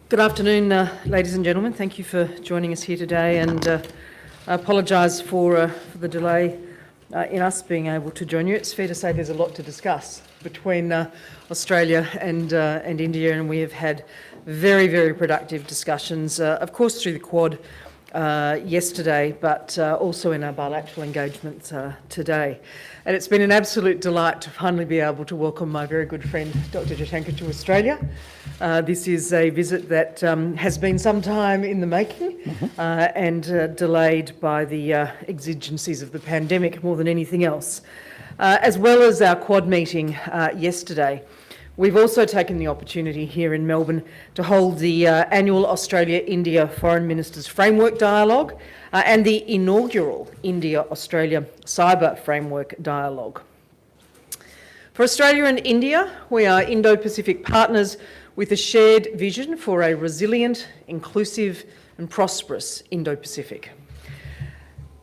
Good afternoon, ladies and gentlemen. Thank you for joining us here today, and I apologise for the delay in us being able to join you. It's fair to say there's a lot to discuss between Australia and India, and we have had very, very productive discussions, of course through the Quad yesterday, but also in our bilateral engagements today. And it's been an absolute delight to finally be able to welcome my very good friend, Dr. Jaishankar, to Australia. This is a visit that has been some time in the making and delayed by the exigencies of the pandemic more than anything else. As well as our Quad meeting yesterday, we've also taken the opportunity here in Melbourne to hold the annual Australia-India Foreign Ministers Framework Dialogue and the inaugural India-Australia Cyber Framework Dialogue. For Australia and India, we are Indo-Pacific partners with a shared vision for a resilient, inclusive and prosperous Indo-Pacific.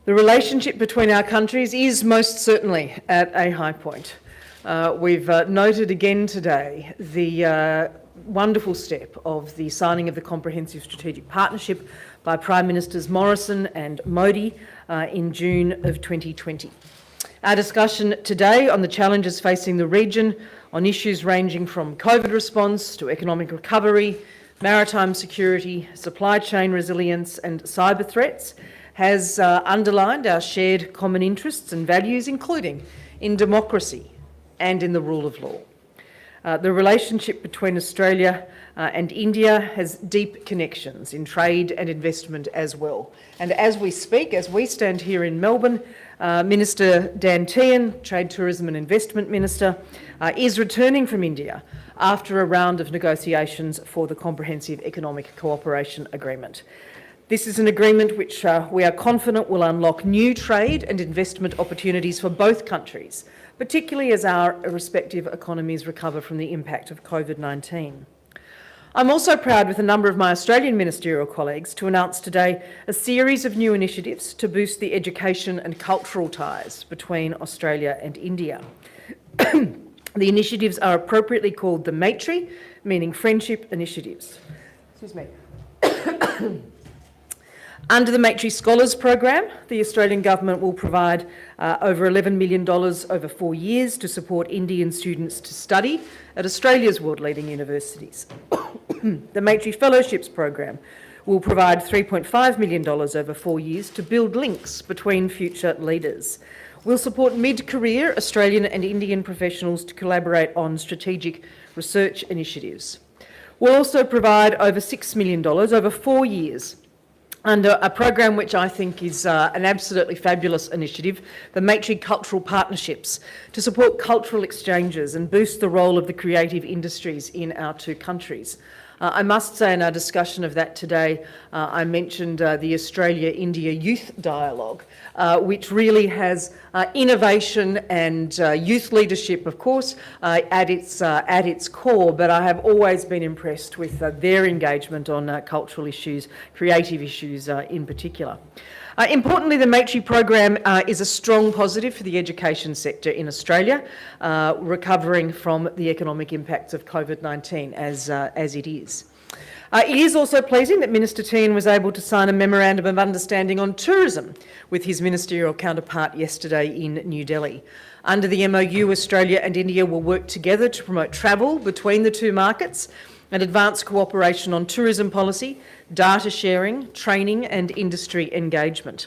The relationship between our countries is most certainly at a high point. We've noted again today the wonderful step of the signing of the Comprehensive Strategic Partnership by Prime Ministers Morrison and Modi in June of 2020. Our discussion today on the challenges facing the region on issues ranging from COVID response to economic recovery, maritime security, supply chain resilience and cyber threats has underlined our shared common interests and values, including in democracy and in the rule of law. The relationship between Australia and India has deep connections in trade and investment as well. And as we speak, as we stand here in Melbourne, Minister Dan Tehan, Trade, Tourism and Investment Minister, is returning from India after a round of negotiations for the Comprehensive Economic Cooperation Agreement. This is an agreement which we are confident will unlock new trade and investment opportunities for both countries, particularly as our respective economies recover from the impact of COVID-19. I'm also proud, with a number of my Australian ministerial colleagues, to announce today a series of new initiatives to boost the education and cultural ties between Australia and India. The initiatives are appropriately called the MAITRI, meaning Friendship Initiatives. Excuse me. Under the MAITRI Scholars Program, the Australian Government will provide over $11 million over 4 years to support Indian students to study at Australia's world-leading universities. The MAITRI Fellowships Program will provide $3.5 million over 4 years to build links between future leaders. We'll support mid-career Australian and Indian professionals to collaborate on strategic research initiatives. We'll also provide over $6 million over 4 years under a program which I think is an absolutely fabulous initiative, the MAITRI Cultural Partnerships, to support cultural exchanges and boost the role of the creative industries in our two countries. I must say, in our discussion of that today, I mentioned the Australia-India Youth Dialogue, which really has innovation and youth leadership, of course, at its core, but I have always been impressed with their engagement on cultural issues, creative issues in particular. Importantly, the MAITRI program is a strong positive for the education sector in Australia, recovering from the economic impacts of COVID-19 as it is. It is also pleasing that Minister Tehan was able to sign a memorandum of understanding on tourism with his ministerial counterpart yesterday in New Delhi. Under the MOU, Australia and India will work together to promote travel between the two markets and advance cooperation on tourism policy, data sharing, training and industry engagement.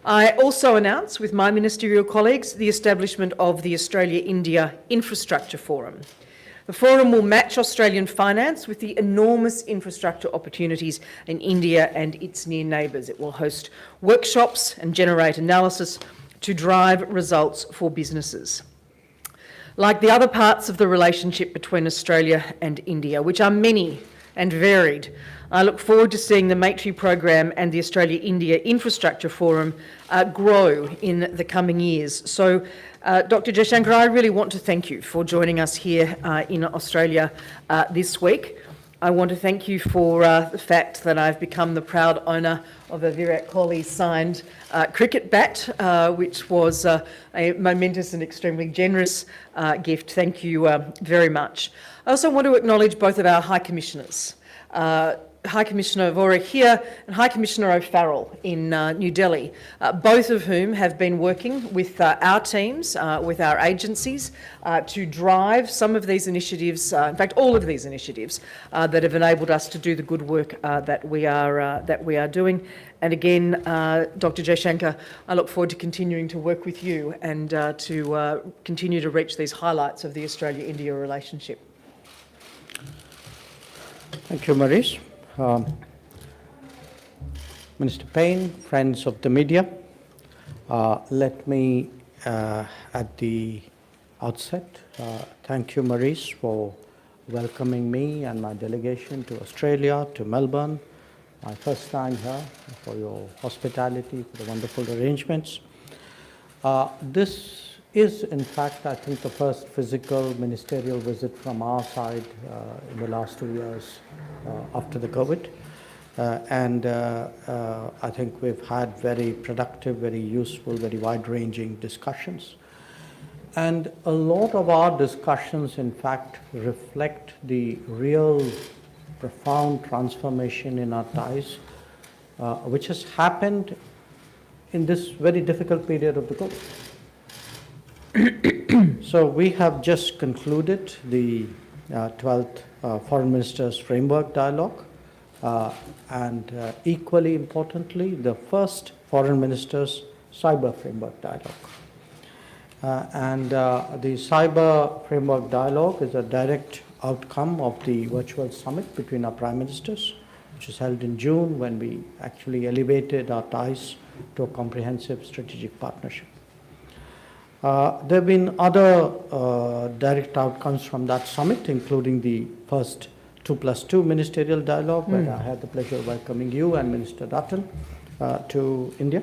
I also announced with my ministerial colleagues the establishment of the Australia-India Infrastructure Forum. The forum will match Australian finance with the enormous infrastructure opportunities in India and its near neighbours. It will host workshops and generate analysis to drive results for businesses. Like the other parts of the relationship between Australia and India, which are many and varied, I look forward to seeing the MAITRI program and the Australia-India Infrastructure Forum grow in the coming years. So, Dr. Jaishankar, I really want to thank you for joining us here in Australia this week. I want to thank you for the fact that I've become the proud owner of a Virat Kohli signed cricket bat, which was a momentous and extremely generous gift. Thank you very much. I also want to acknowledge both of our High Commissioners. High Commissioner Vora here and High Commissioner O'Farrell in New Delhi, both of whom have been working with our teams, with our agencies, to drive some of these initiatives, in fact all of these initiatives, that have enabled us to do the good work that we are doing. And again, Dr. Jaishankar, I look forward to continuing to work with you and to continue to reach these highlights of the Australia-India relationship. Thank you, Maurice. Minister Payne, friends of the media, let me at the outset thank you, Maurice, for welcoming me and my delegation to Australia, to Melbourne, my first time here, for your hospitality, for the wonderful arrangements. This is, in fact, I think the first physical ministerial visit from our side in the last 2 years after the COVID. I think we've had very productive, very useful, very wide-ranging discussions. And a lot of our discussions, in fact, reflect the real profound transformation in our ties, which has happened in this very difficult period of the COVID. So we have just concluded the 12th Foreign Ministers Framework Dialogue, and equally importantly, the first Foreign Ministers Cyber Framework Dialogue. The Cyber Framework Dialogue is a direct outcome of the virtual summit between our Prime Ministers, which was held in June, when we actually elevated our ties to a comprehensive strategic partnership. There have been other direct outcomes from that summit, including the first 2+2 ministerial dialogue, where I had the pleasure of welcoming you and Minister Dutton to India.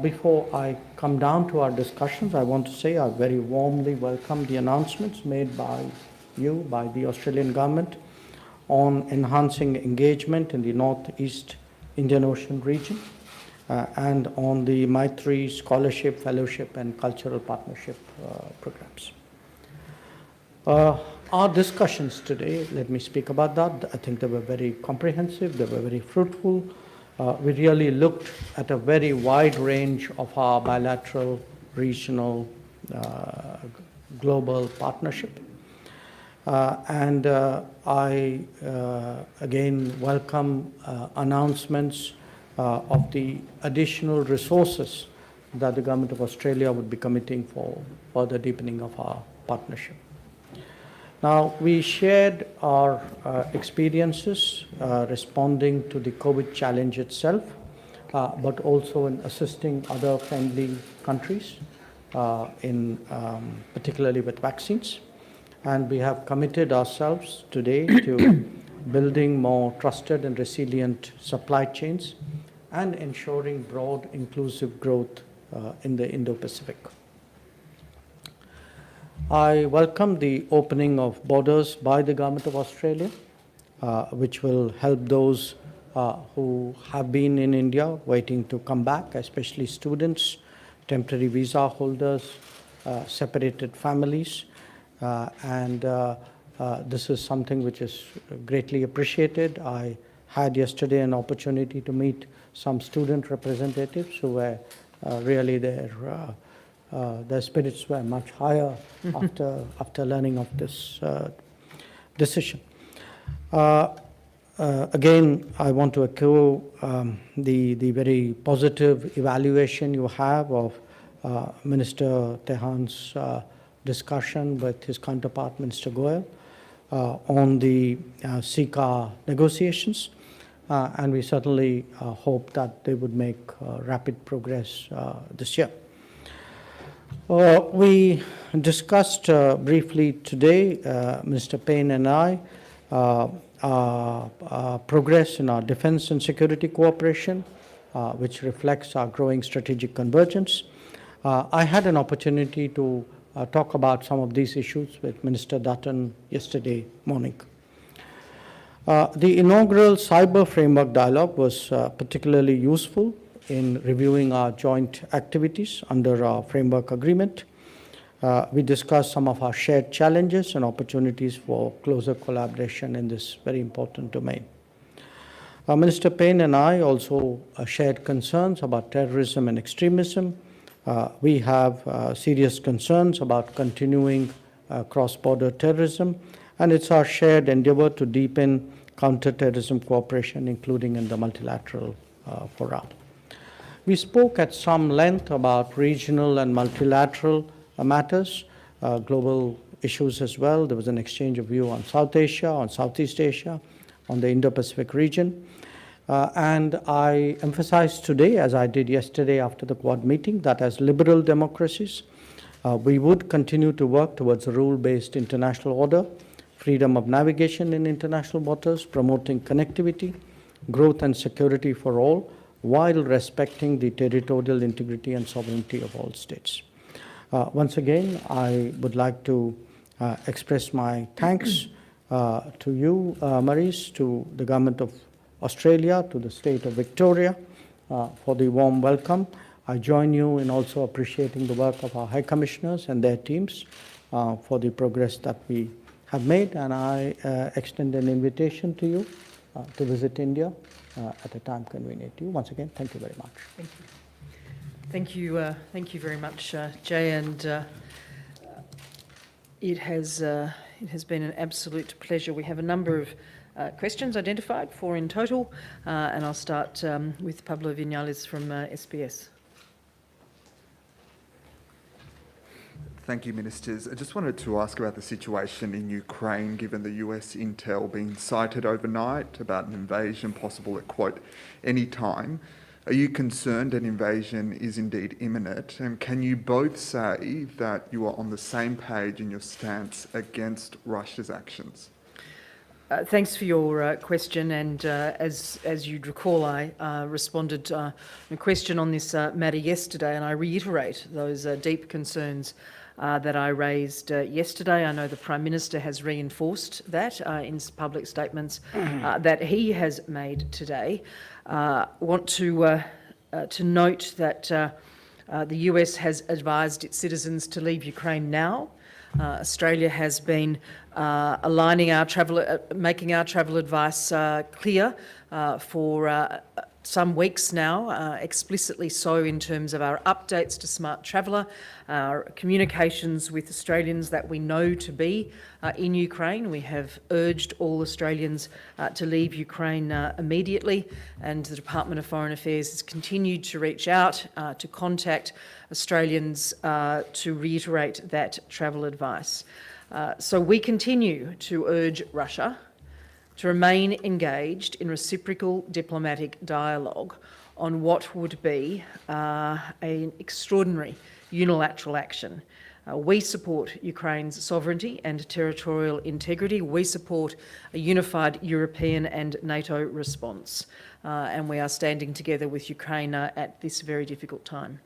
Before I come down to our discussions, I want to say I very warmly welcome the announcements made by you, by the Australian government, on enhancing engagement in the Northeast Indian Ocean region, and on the Maitri Scholarship, Fellowship and Cultural Partnership programs. Our discussions today, let me speak about that. I think they were very comprehensive, they were very fruitful. We really looked at a very wide range of our bilateral, regional, global partnership. I again welcome announcements of the additional resources that the Government of Australia would be committing for further deepening of our partnership. Now, we shared our experiences responding to the COVID challenge itself, but also in assisting other friendly countries, particularly with vaccines. And we have committed ourselves today to building more trusted and resilient supply chains and ensuring broad, inclusive growth in the Indo-Pacific. I welcome the opening of borders by the Government of Australia, which will help those who have been in India waiting to come back, especially students, temporary visa holders, separated families. This is something which is greatly appreciated. I had yesterday an opportunity to meet some student representatives who were really their spirits were much higher after learning of this decision. Again, I want to echo the very positive evaluation you have of Minister Tehan's discussion with his counterpart, Minister Goyal, on the CECA negotiations. And we certainly hope that they would make rapid progress this year. We discussed briefly today, Minister Payne and I, progress in our defense and security cooperation, which reflects our growing strategic convergence. I had an opportunity to talk about some of these issues with Minister Dutton yesterday morning. The inaugural Cyber Framework Dialogue was particularly useful in reviewing our joint activities under our framework agreement. We discussed some of our shared challenges and opportunities for closer collaboration in this very important domain. Minister Payne and I also shared concerns about terrorism and extremism. We have serious concerns about continuing cross-border terrorism, and it's our shared endeavor to deepen counter-terrorism cooperation, including in the multilateral fora. We spoke at some length about regional and multilateral matters, global issues as well. There was an exchange of view on South Asia, on Southeast Asia, on the Indo-Pacific region. And I emphasized today, as I did yesterday after the Quad meeting, that as liberal democracies, we would continue to work towards a rule-based international order, freedom of navigation in international waters, promoting connectivity, growth and security for all, while respecting the territorial integrity and sovereignty of all states. Once again, I would like to express my thanks to you, Maurice, to the Government of Australia, to the State of Victoria for the warm welcome. I join you in also appreciating the work of our High Commissioners and their teams for the progress that we have made, and I extend an invitation to you to visit India at a time convenient to you. Once again, thank you very much. Thank you. Thank you very much, Jay, and it has been an absolute pleasure. We have a number of questions identified, 4 in total, and I'll start with Pablo Vinales from SBS. Thank you, Ministers. I just wanted to ask about the situation in Ukraine, given the US intel being cited overnight about an invasion possible at, quote, any time. Are you concerned an invasion is indeed imminent? And can you both say that you are on the same page in your stance against Russia's actions? Thanks for your question, and as you'd recall, I responded to a question on this matter yesterday, and I reiterate those deep concerns that I raised yesterday. I know the Prime Minister has reinforced that in public statements that he has made today. Want to note that the US has advised its citizens to leave Ukraine now. Australia has been aligning our travel, making our travel advice clear for some weeks now, explicitly so in terms of our updates to Smart Traveller, our communications with Australians that we know to be in Ukraine. We have urged all Australians to leave Ukraine immediately, and the Department of Foreign Affairs has continued to reach out to contact Australians to reiterate that travel advice. So we continue to urge Russia to remain engaged in reciprocal diplomatic dialogue on what would be an extraordinary unilateral action. We support Ukraine's sovereignty and territorial integrity. We support a unified European and NATO response, and we are standing together with Ukraine at this very difficult time.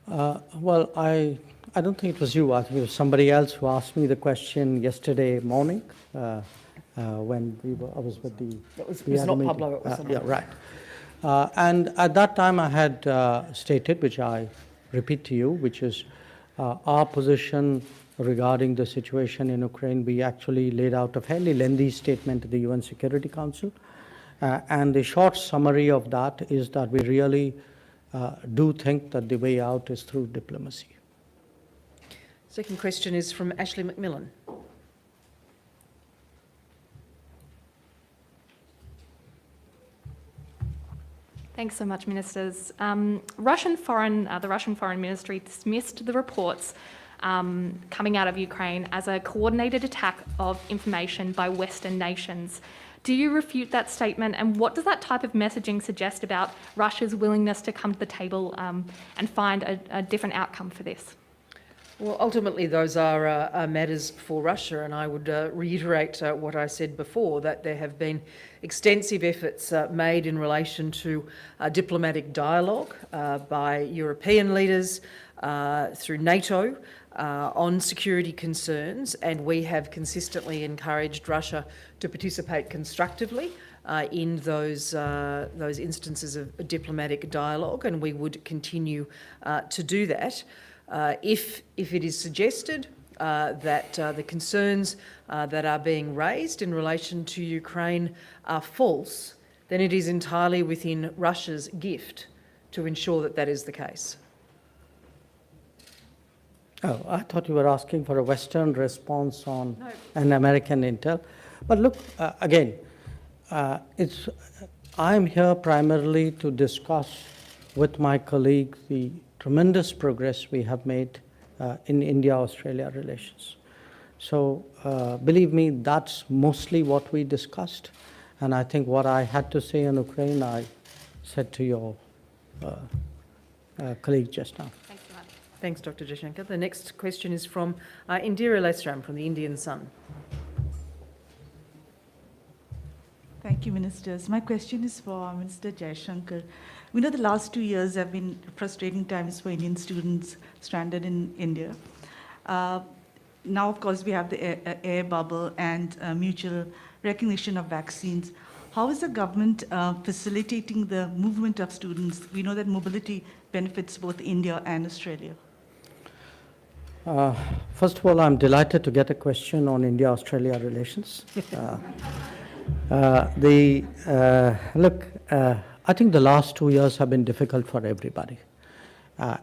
Well, I don't think it was you. I think it was somebody else who asked me the question yesterday morning when I was with the... It was not Pablo, it was someone else. Yeah, right. And at that time I had stated, which I repeat to you, which is our position regarding the situation in Ukraine. We actually laid out a fairly lengthy statement to the UN Security Council. And the short summary of that is that we really do think that the way out is through diplomacy. Second question is from Ashley McMillan. Thanks so much, Ministers. The Russian Foreign Ministry dismissed the reports coming out of Ukraine as a coordinated attack of information by Western nations. Do you refute that statement, and what does that type of messaging suggest about Russia's willingness to come to the table and find a different outcome for this? Well, ultimately, those are matters for Russia, and I would reiterate what I said before, that there have been extensive efforts made in relation to diplomatic dialogue by European leaders, through NATO on security concerns, and we have consistently encouraged Russia to participate constructively in those instances of diplomatic dialogue, and we would continue to do that. If it is suggested that the concerns that are being raised in relation to Ukraine are false, then it is entirely within Russia's gift to ensure that that is the case. Oh, I thought you were asking for a Western response on an American intel. But look, again, I'm here primarily to discuss with my colleague the tremendous progress we have made in India-Australia relations. So believe me, that's mostly what we discussed. And I think what I had to say on Ukraine, I said to your colleague just now. Thanks so much. Thanks, Dr. Jaishankar. The next question is from Indira Lesram from the Indian Sun. Thank you, Ministers. My question is for Minister Jaishankar. We know the last 2 years have been frustrating times for Indian students stranded in India. Now, of course, we have the air bubble and mutual recognition of vaccines. How is the government facilitating the movement of students? We know that mobility benefits both India and Australia. First of all, I'm delighted to get a question on India-Australia relations. Look, I think the last 2 years have been difficult for everybody.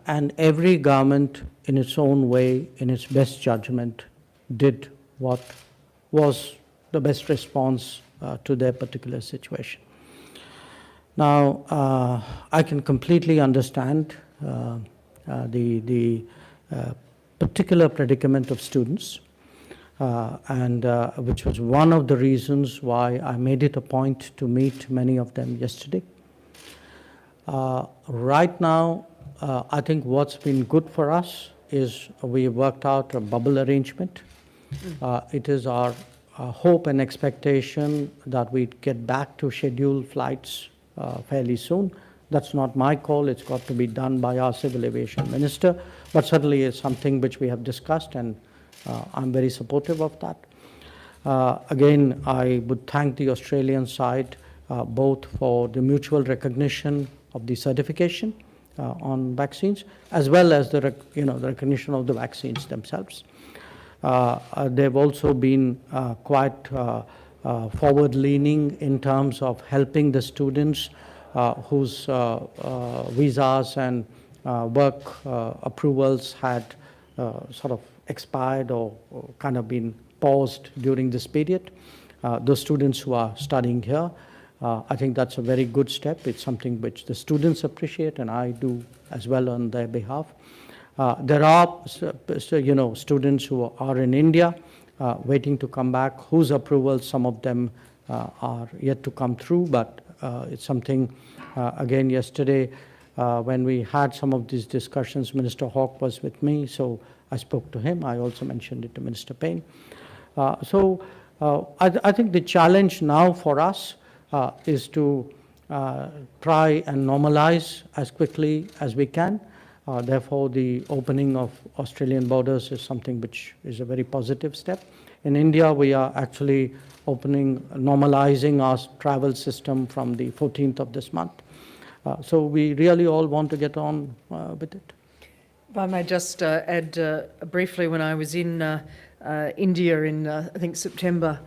And every government, in its own way, in its best judgment, did what was the best response to their particular situation. Now, I can completely understand the particular predicament of students, and which was one of the reasons why I made it a point to meet many of them yesterday. Right now, I think what's been good for us is we worked out a bubble arrangement. It is our hope and expectation that we get back to scheduled flights fairly soon. That's not my call. It's got to be done by our Civil Aviation Minister, but certainly it's something which we have discussed, and I'm very supportive of that. Again, I would thank the Australian side both for the mutual recognition of the certification on vaccines, as well as the recognition of the vaccines themselves. They've also been quite forward-leaning in terms of helping the students whose visas and work approvals had sort of expired or kind of been paused during this period. Those students who are studying here, I think that's a very good step. It's something which the students appreciate, and I do as well on their behalf. There are, students who are in India waiting to come back, whose approvals, some of them are yet to come through, but it's something, again, yesterday when we had some of these discussions, Minister Hawke was with me, so I spoke to him. I also mentioned it to Minister Payne. I think the challenge now for us is to try and normalize as quickly as we can. Therefore, the opening of Australian borders is something which is a very positive step. In India, we are actually normalizing our travel system from the 14th of this month. So we really all want to get on with it. If I may just add briefly, when I was in India in, I think, September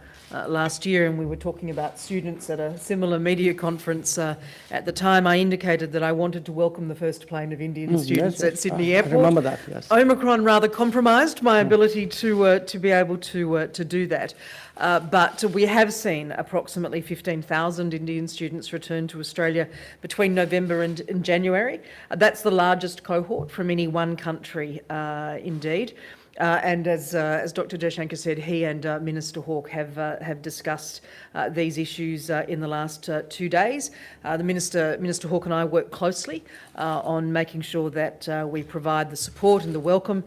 last year, and we were talking about students at a similar media conference at the time, I indicated that I wanted to welcome the first plane of Indian students at Sydney Airport. I remember that, yes. Omicron rather compromised my ability to be able to do that. But we have seen approximately 15,000 Indian students return to Australia between November and January. That's the largest cohort from any one country, indeed. And as Dr. Jaishankar said, he and Minister Hawke have discussed these issues in the last 2 days. The Minister Hawke and I work closely on making sure that we provide the support and the welcome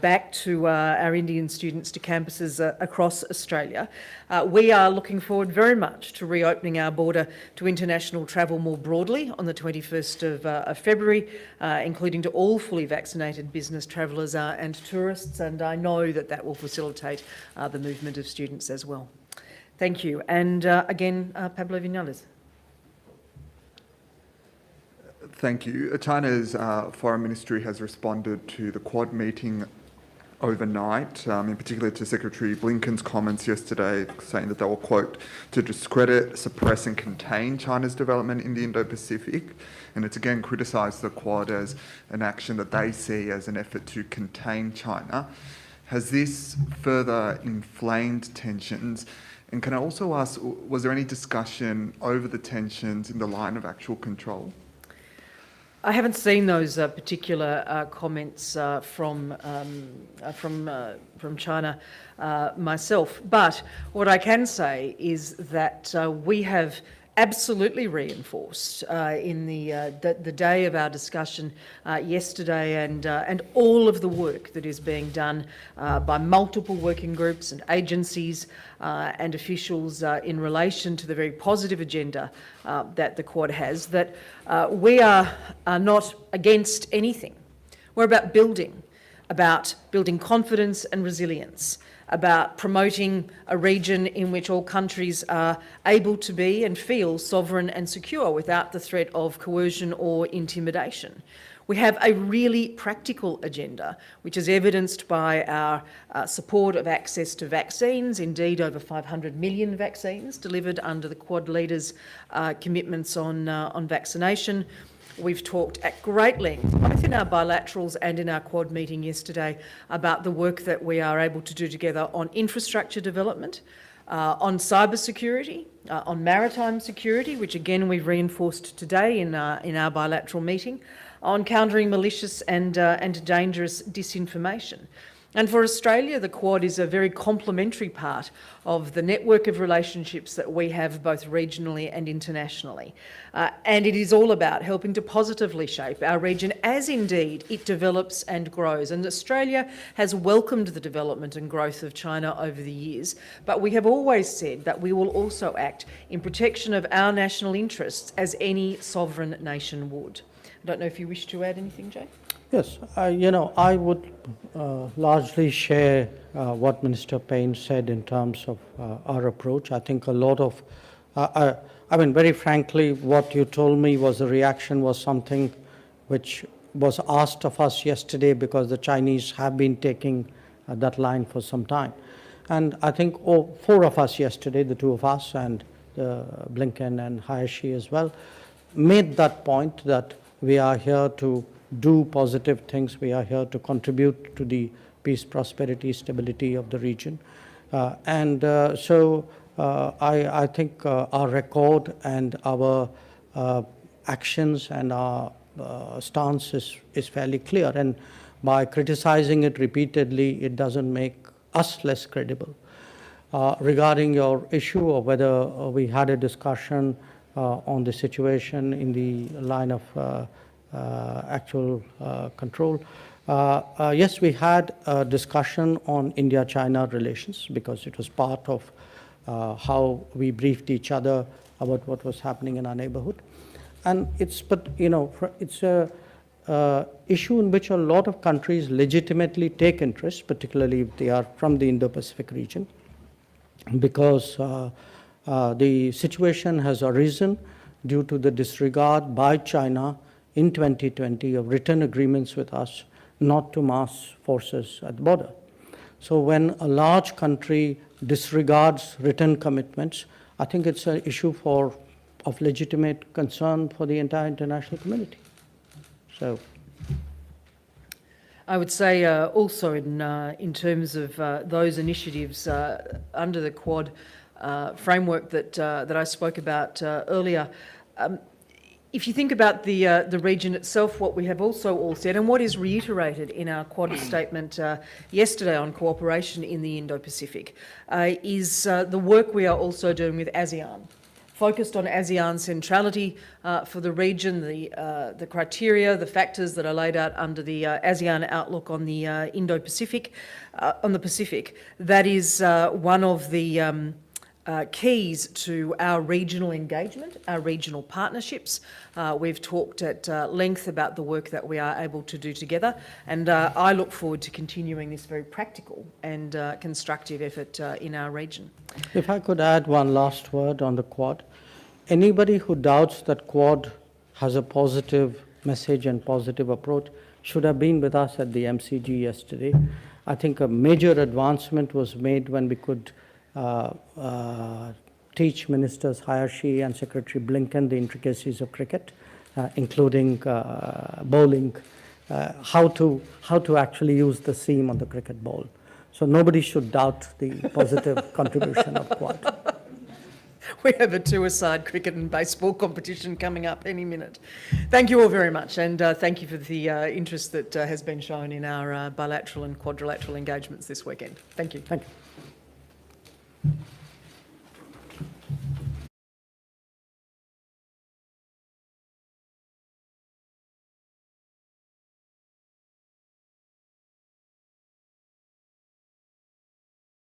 back to our Indian students to campuses across Australia. We are looking forward very much to reopening our border to international travel more broadly on the 21st of February, including to all fully vaccinated business travellers and tourists, and I know that that will facilitate the movement of students as well. Thank you. And again, Pablo Vinales. Thank you. China's foreign ministry has responded to the Quad meeting overnight, in particular to Secretary Blinken's comments yesterday, saying that they will, quote, to discredit, suppress and contain China's development in the Indo-Pacific. And it's again criticised the Quad as an action that they see as an effort to contain China. Has this further inflamed tensions? And can I also ask, was there any discussion over the tensions in the line of actual control? I haven't seen those particular comments from China myself, but what I can say is that we have absolutely reinforced in the day of our discussion yesterday, and all of the work that is being done by multiple working groups and agencies and officials in relation to the very positive agenda that the Quad has, that we are not against anything. We're about building confidence and resilience, about promoting a region in which all countries are able to be and feel sovereign and secure without the threat of coercion or intimidation. We have a really practical agenda, which is evidenced by our support of access to vaccines, indeed over 500 million vaccines delivered under the Quad leaders' commitments on vaccination. We've talked at great length, both in our bilaterals and in our Quad meeting yesterday, about the work that we are able to do together on infrastructure development, on cybersecurity, on maritime security, which again we've reinforced today in our bilateral meeting, on countering malicious and dangerous disinformation. And for Australia, the Quad is a very complementary part of the network of relationships that we have both regionally and internationally. And it is all about helping to positively shape our region as indeed it develops and grows. And Australia has welcomed the development and growth of China over the years, but we have always said that we will also act in protection of our national interests as any sovereign nation would. I don't know if you wish to add anything, Jay? Yes, I would largely share what Minister Payne said in terms of our approach. I think a lot of, very frankly, what you told me was a reaction was something which was asked of us yesterday because the Chinese have been taking that line for some time. And I think all four of us yesterday, the two of us and Blinken and Hayashi as well, made that point that we are here to do positive things. We are here to contribute to the peace, prosperity, stability of the region. So I think our record and our actions and our stance is fairly clear. And by criticizing it repeatedly, it doesn't make us less credible. Regarding your issue of whether we had a discussion on the situation in the line of actual control. Yes, we had a discussion on India-China relations because it was part of how we briefed each other about what was happening in our neighborhood. And it's a issue in which a lot of countries legitimately take interest, particularly if they are from the Indo-Pacific region, because the situation has arisen due to the disregard by China in 2020 of written agreements with us not to mass forces at the border. So when a large country disregards written commitments, I think it's an issue of legitimate concern for the entire international community. So I would say also in terms of those initiatives under the Quad framework that I spoke about earlier, If you think about the region itself, what we have also all said, and what is reiterated in our Quad statement yesterday on cooperation in the Indo-Pacific, is the work we are also doing with ASEAN, focused on ASEAN centrality for the region, the criteria, the factors that are laid out under the ASEAN outlook on the Indo-Pacific, on the Pacific. That is one of the keys to our regional engagement, our regional partnerships. We've talked at length about the work that we are able to do together, and I look forward to continuing this very practical and constructive effort in our region. If I could add one last word on the Quad. Anybody who doubts that Quad has a positive message and positive approach should have been with us at the MCG yesterday. I think a major advancement was made when we could teach Ministers Hayashi and Secretary Blinken the intricacies of cricket, including bowling, how to actually use the seam on the cricket ball. So nobody should doubt the positive contribution of Quad. We have a two-a-side cricket and baseball competition coming up any minute. Thank you all very much, and thank you for the interest that has been shown in our bilateral and quadrilateral engagements this weekend. Thank you. Thank you.